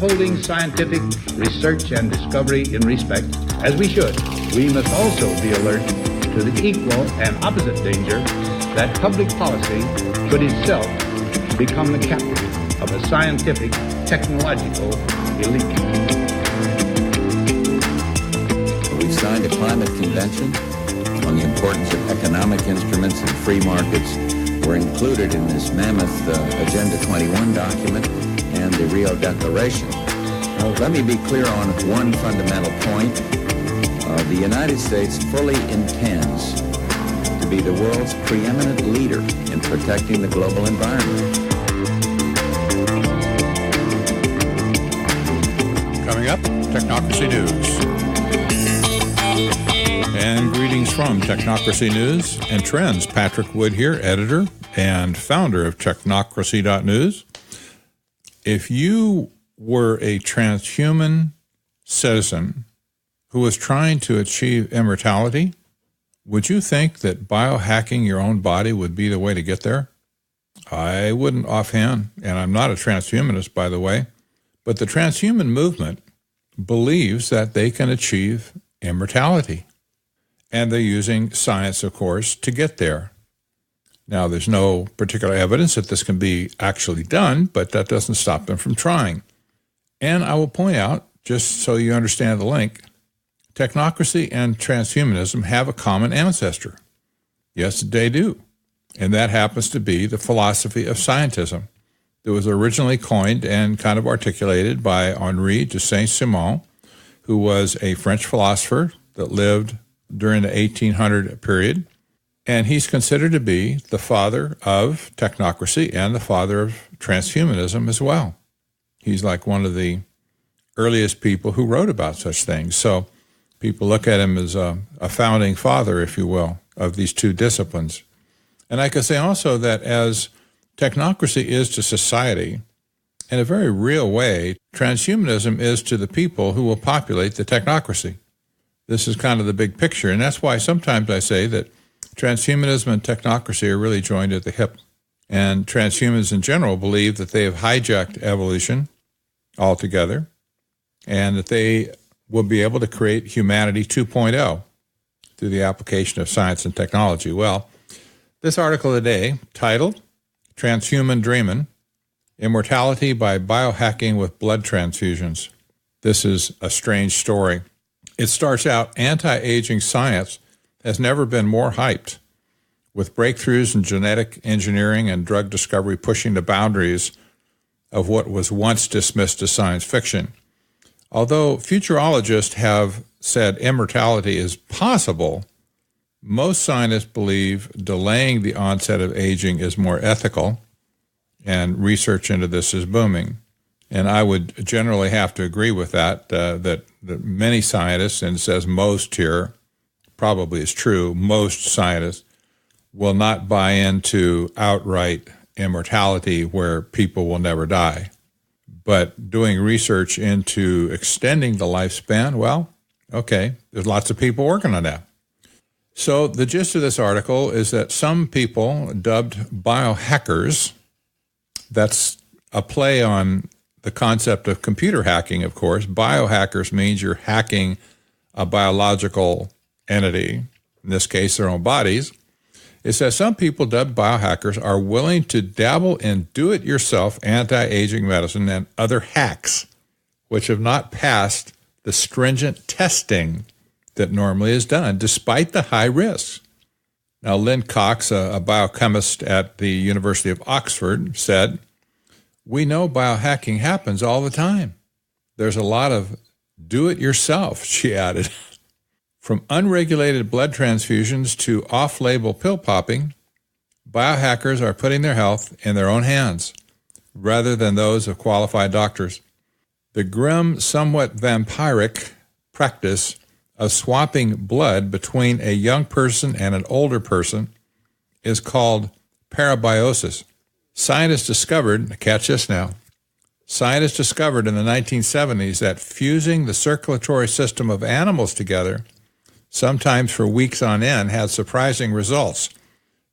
upholding scientific research and discovery in respect, as we should, we must also be alert to the equal and opposite danger that public policy should itself become the captive of a scientific, technological elite. We've signed a climate convention on the importance of economic instruments and free markets. Were included in this mammoth Agenda 21 document and the Rio Declaration. Let me be clear on one fundamental point. The United States fully intends to be the world's preeminent leader in protecting the global environment. Coming up, Technocracy News. And greetings from Technocracy News and Trends. Patrick Wood here, editor and founder of Technocracy.news. If you were a transhuman citizen who was trying to achieve immortality, would you think that biohacking your own body would be the way to get there? I wouldn't offhand, and I'm not a transhumanist, by the way, but the transhuman movement believes that they can achieve immortality. And they're using science, of course, to get there. Now, there's no particular evidence that this can be actually done, but that doesn't stop them from trying. And I will point out, just so you understand the link, technocracy and transhumanism have a common ancestor. Yes, they do. And that happens to be the philosophy of scientism that was originally coined and kind of articulated by Henri de Saint-Simon, who was a French philosopher that lived during the 1800 period, and he's considered to be the father of technocracy and the father of transhumanism as well. He's like one of the earliest people who wrote about such things. So people look at him as a founding father, if you will, of these two disciplines. And I could say also that as technocracy is to society, in a very real way, transhumanism is to the people who will populate the technocracy. This is kind of the big picture, and that's why sometimes I say that transhumanism and technocracy are really joined at the hip. And transhumans in general believe that they have hijacked evolution altogether and that they will be able to create humanity 2.0 through the application of science and technology. Well, this article today, titled Transhuman Dreamin, Immortality by Biohacking with Blood Transfusions. This is a strange story. It starts out, anti-aging science has never been more hyped, with breakthroughs in genetic engineering and drug discovery pushing the boundaries of what was once dismissed as science fiction. Although futurologists have said immortality is possible, most scientists believe delaying the onset of aging is more ethical, and research into this is booming. And I would generally have to agree with that, that many scientists, and it says most here, probably is true, most scientists will not buy into outright immortality where people will never die. But doing research into extending the lifespan, well, okay, there's lots of people working on that. So the gist of this article is that some people dubbed biohackers, that's a play on the concept of computer hacking, of course. Biohackers means you're hacking a biological entity, in this case, their own bodies. It says some people dubbed biohackers are willing to dabble in do-it-yourself anti-aging medicine and other hacks, which have not passed the stringent testing that normally is done, despite the high risks. Now, Lynn Cox, a biochemist at the University of Oxford, said, "We know biohacking happens all the time. There's a lot of do-it-yourself," she added. From unregulated blood transfusions to off-label pill popping, biohackers are putting their health in their own hands, rather than those of qualified doctors. The grim, somewhat vampiric practice of swapping blood between a young person and an older person is called parabiosis. Scientists discovered, catch this now, scientists discovered in the 1970s that fusing the circulatory system of animals together, sometimes for weeks on end, had surprising results.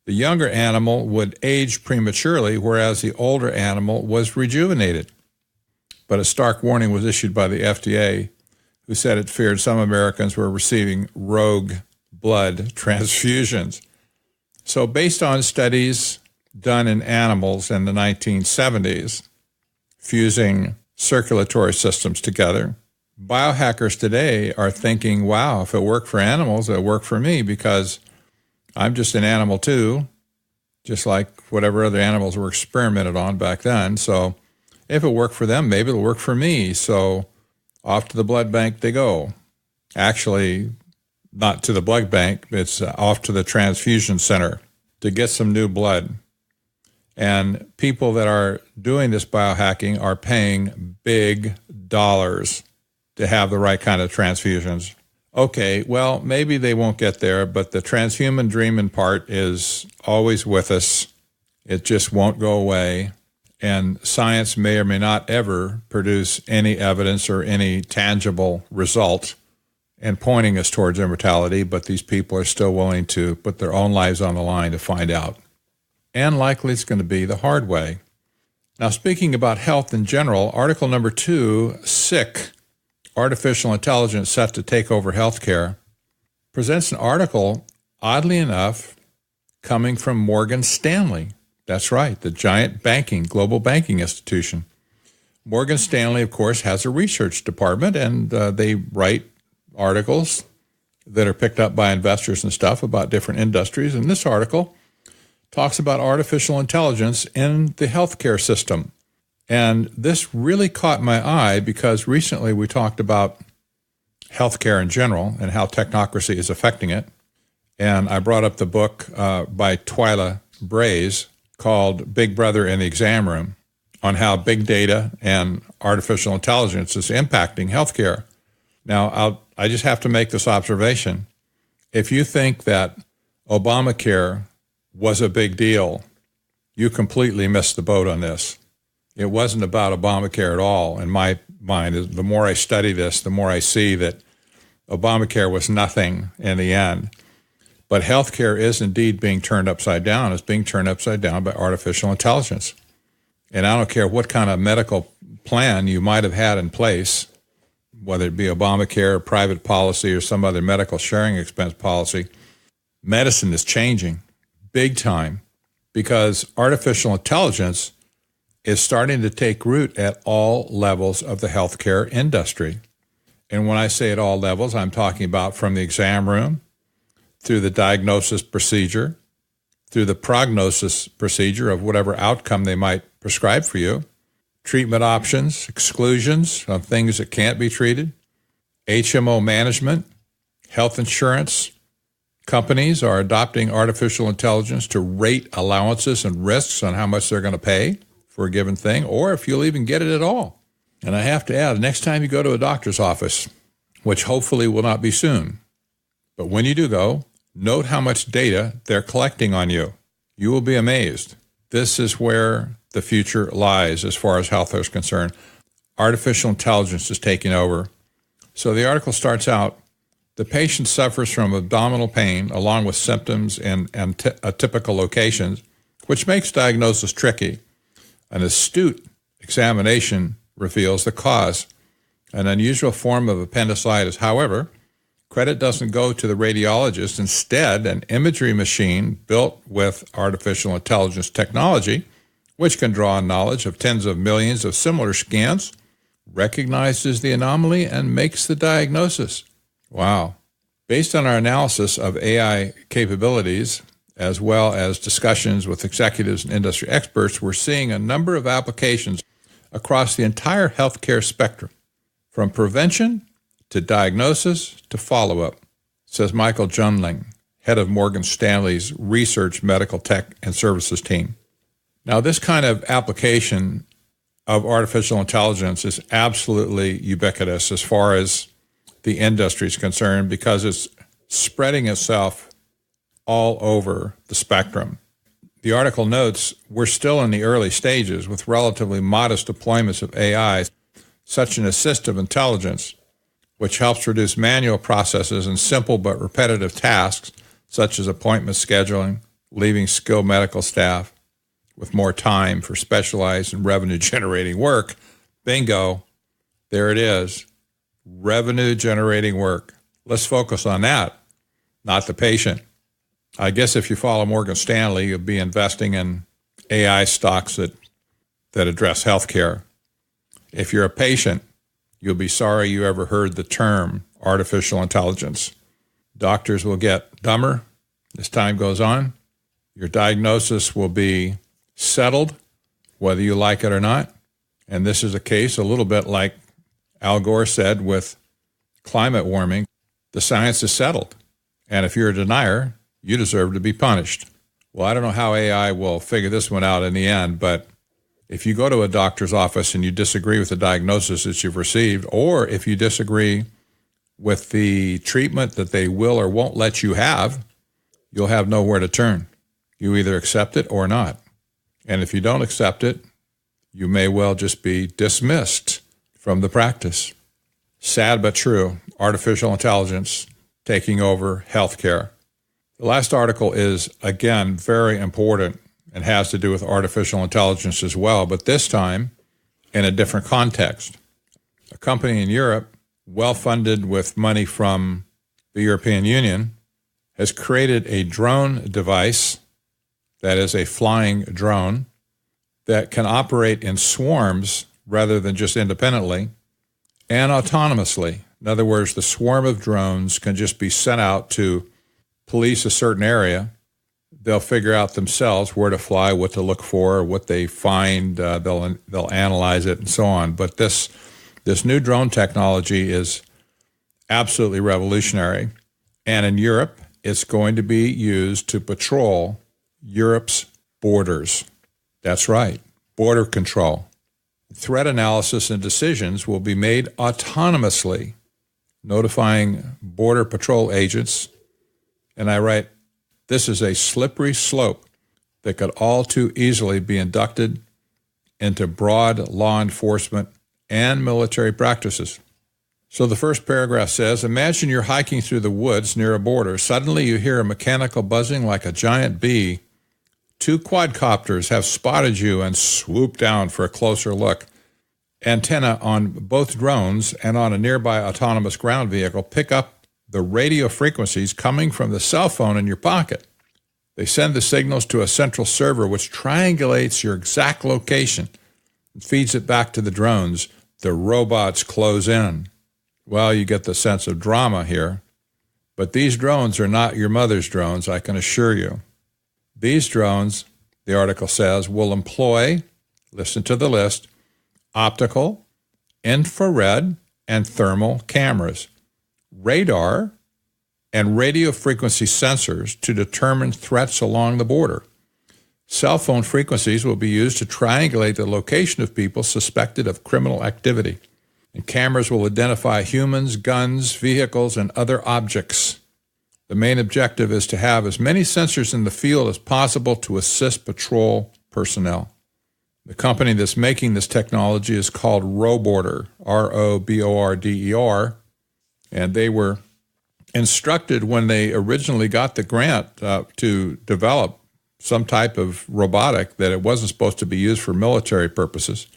The younger animal would age prematurely, whereas the older animal was rejuvenated. but a stark warning was issued by the FDA, who said it feared some Americans were receiving rogue blood transfusions. So based on studies done in animals in the 1970s, fusing circulatory systems together, biohackers today are thinking, wow, if it worked for animals, it'll work for me, because I'm just an animal too, just like whatever other animals were experimented on back then. So if it worked for them, maybe it'll work for me. So off to the blood bank they go. Actually, not to the blood bank, it's off to the transfusion center to get some new blood. And people that are doing this biohacking are paying big dollars to have the right kind of transfusions. Okay, well, maybe they won't get there, but the transhuman Dreamin part is always with us. It just won't go away. And science may or may not ever produce any evidence or any tangible result in pointing us towards immortality, but these people are still willing to put their own lives on the line to find out. And likely it's going to be the hard way. Now, speaking about health in general, article number 2, Sick, Artificial Intelligence Set to Take Over Healthcare, presents an article, oddly enough, coming from Morgan Stanley. That's right, the giant global banking institution. Morgan Stanley, of course, has a research department, and they write articles that are picked up by investors and stuff about different industries. And this article talks about artificial intelligence in the healthcare system. And this really caught my eye because recently we talked about healthcare in general and how technocracy is affecting it. And I brought up the book by Twyla Braze called Big Brother in the Exam Room on how big data and artificial intelligence is impacting healthcare. Now, I just have to make this observation. If you think that Obamacare was a big deal, you completely missed the boat on this. It wasn't about Obamacare at all. In my mind, the more I study this, the more I see that Obamacare was nothing in the end. But healthcare is indeed being turned upside down. It's being turned upside down by artificial intelligence. And I don't care what kind of medical plan you might have had in place, whether it be Obamacare, or private policy, or some other medical sharing expense policy, medicine is changing big time because artificial intelligence is starting to take root at all levels of the healthcare industry. And when I say at all levels, I'm talking about from the exam room, through the diagnosis procedure, through the prognosis procedure of whatever outcome they might prescribe for you, treatment options, exclusions of things that can't be treated, HMO management, health insurance. Companies are adopting artificial intelligence to rate allowances and risks on how much they're going to pay for a given thing, or if you'll even get it at all. And I have to add, next time you go to a doctor's office, which hopefully will not be soon, but when you do go, note how much data they're collecting on you. You will be amazed. This is where the future lies as far as healthcare is concerned. Artificial intelligence is taking over. So the article starts out, the patient suffers from abdominal pain along with symptoms in atypical locations, which makes diagnosis tricky. An astute examination reveals the cause, an unusual form of appendicitis. However, credit doesn't go to the radiologist. Instead, an imagery machine built with artificial intelligence technology, which can draw on knowledge of tens of millions of similar scans, recognizes the anomaly and makes the diagnosis. Wow. Based on our analysis of AI capabilities, as well as discussions with executives and industry experts, we're seeing a number of applications across the entire healthcare spectrum, from prevention to diagnosis to follow-up, says Michael Junling, head of Morgan Stanley's Research Medical Tech and Services team. Now, this kind of application of artificial intelligence is absolutely ubiquitous as far as the industry is concerned because it's spreading itself all over the spectrum. The article notes we're still in the early stages with relatively modest deployments of AI, such an assistive intelligence, which helps reduce manual processes and simple but repetitive tasks, such as appointment scheduling, leaving skilled medical staff with more time for specialized and revenue-generating work. Bingo. There it is. Revenue generating work. Let's focus on that, not the patient. I guess if you follow Morgan Stanley, you'll be investing in AI stocks that address healthcare. If you're a patient, you'll be sorry you ever heard the term artificial intelligence. Doctors will get dumber as time goes on. Your diagnosis will be settled, whether you like it or not. And this is a case a little bit like Al Gore said with climate warming. The science is settled. And if you're a denier, you deserve to be punished. Well, I don't know how AI will figure this one out in the end, but if you go to a doctor's office and you disagree with the diagnosis that you've received, or if you disagree with the treatment that they will or won't let you have, you'll have nowhere to turn. You either accept it or not. And if you don't accept it, you may well just be dismissed from the practice. Sad but true. Artificial intelligence taking over healthcare. The last article is, again, very important and has to do with artificial intelligence as well, but this time in a different context. A company in Europe, well-funded with money from the European Union, has created a drone device that is a flying drone that can operate in swarms rather than just independently and autonomously. In other words, the swarm of drones can just be sent out to police a certain area. They'll figure out themselves where to fly, what to look for, what they find. They'll analyze it and so on. But this new drone technology is absolutely revolutionary. And in Europe, it's going to be used to patrol Europe's borders. That's right, border control. Threat analysis and decisions will be made autonomously, notifying border patrol agents. And I write, this is a slippery slope that could all too easily be inducted into broad law enforcement and military practices. So the first paragraph says, imagine you're hiking through the woods near a border. Suddenly you hear a mechanical buzzing like a giant bee. 2 quadcopters have spotted you and swooped down for a closer look. Antenna on both drones and on a nearby autonomous ground vehicle pick up the radio frequencies coming from the cell phone in your pocket. They send the signals to a central server which triangulates your exact location and feeds it back to the drones. The robots close in. Well, you get the sense of drama here. But these drones are not your mother's drones, I can assure you. These drones, the article says, will employ, listen to the list, optical, infrared, and thermal cameras, radar, and radio frequency sensors to determine threats along the border. Cell phone frequencies will be used to triangulate the location of people suspected of criminal activity. And cameras will identify humans, guns, vehicles, and other objects. The main objective is to have as many sensors in the field as possible to assist patrol personnel. The company that's making this technology is called Roborder, R-O-B-O-R-D-E-R, and they were instructed when they originally got the grant to develop some type of robotic that it wasn't supposed to be used for military purposes.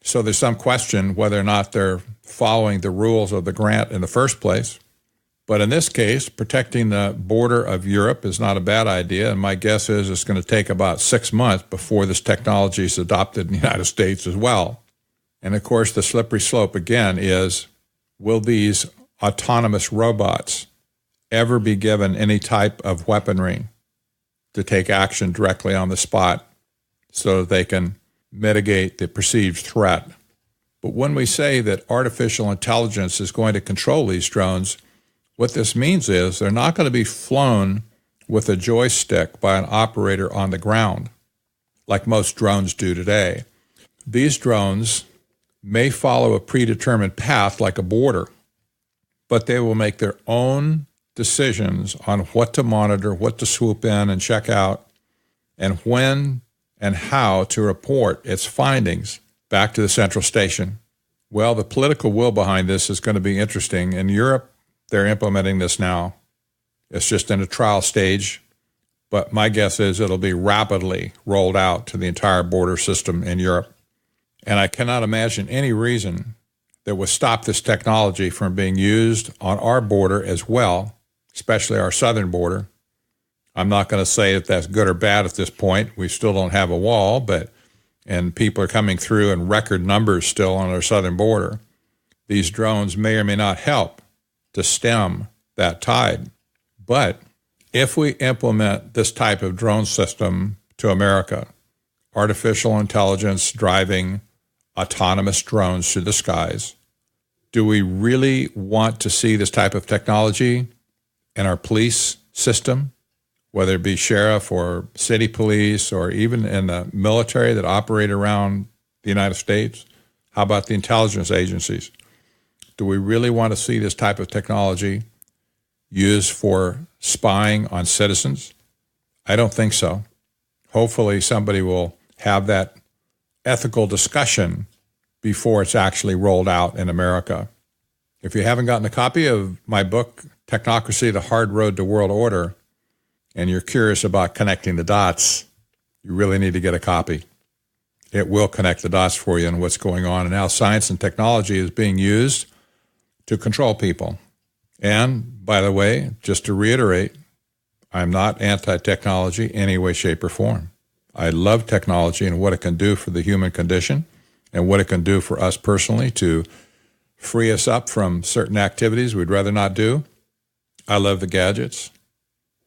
So there's some question whether or not they're following the rules of the grant in the first place. But in this case, protecting the border of Europe is not a bad idea, and my guess is it's going to take about 6 months before this technology is adopted in the United States as well. And of course, the slippery slope again is, will these autonomous robots ever be given any type of weaponry to take action directly on the spot so that they can mitigate the perceived threat? But when we say that artificial intelligence is going to control these drones, what this means is they're not going to be flown with a joystick by an operator on the ground, like most drones do today. These drones may follow a predetermined path like a border, but they will make their own decisions on what to monitor, what to swoop in and check out, and when and how to report its findings back to the central station. Well, the political will behind this is going to be interesting. In Europe, they're implementing this now. It's just in a trial stage, but my guess is it'll be rapidly rolled out to the entire border system in Europe. And I cannot imagine any reason that would stop this technology from being used on our border as well, especially our southern border. I'm not going to say if that's good or bad at this point. We still don't have a wall, and people are coming through in record numbers still on our southern border. These drones may or may not help to stem that tide. But if we implement this type of drone system to America, artificial intelligence driving autonomous drones through the skies, do we really want to see this type of technology in our police system, whether it be sheriff or city police or even in the military that operate around the United States? How about the intelligence agencies? Do we really want to see this type of technology used for spying on citizens? I don't think so. Hopefully somebody will have that ethical discussion before it's actually rolled out in America. If you haven't gotten a copy of my book, Technocracy, The Hard Road to World Order, and you're curious about connecting the dots, you really need to get a copy. It will connect the dots for you on what's going on and how science and technology is being used to control people. And, by the way, just to reiterate, I'm not anti-technology in any way, shape, or form. I love technology and what it can do for the human condition and what it can do for us personally to free us up from certain activities we'd rather not do. I love the gadgets.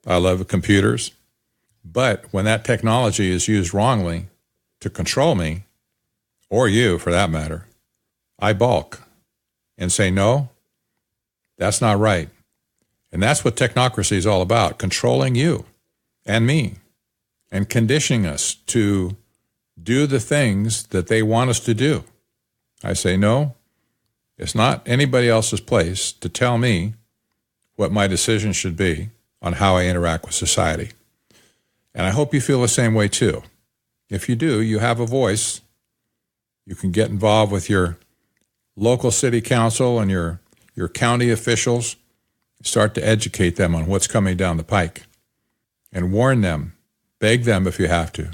I love the computers. But when that technology is used wrongly to control me, or you for that matter, I balk and say, no, that's not right. And that's what technocracy is all about, controlling you and me and conditioning us to do the things that they want us to do. I say, no, it's not anybody else's place to tell me what my decision should be on how I interact with society. And I hope you feel the same way too. If you do, you have a voice. You can get involved with your local city council and your county officials. Start to educate them on what's coming down the pike and warn them, beg them if you have to.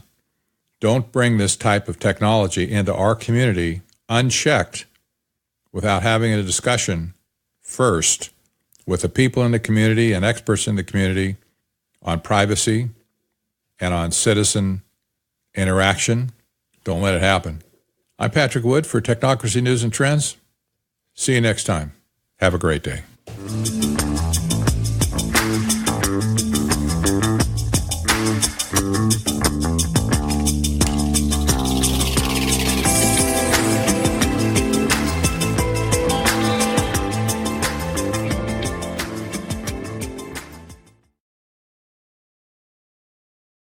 Don't bring this type of technology into our community unchecked without having a discussion first with the people in the community and experts in the community on privacy and on citizen interaction. Don't let it happen. I'm Patrick Wood for Technocracy News and Trends. See you next time. Have a great day.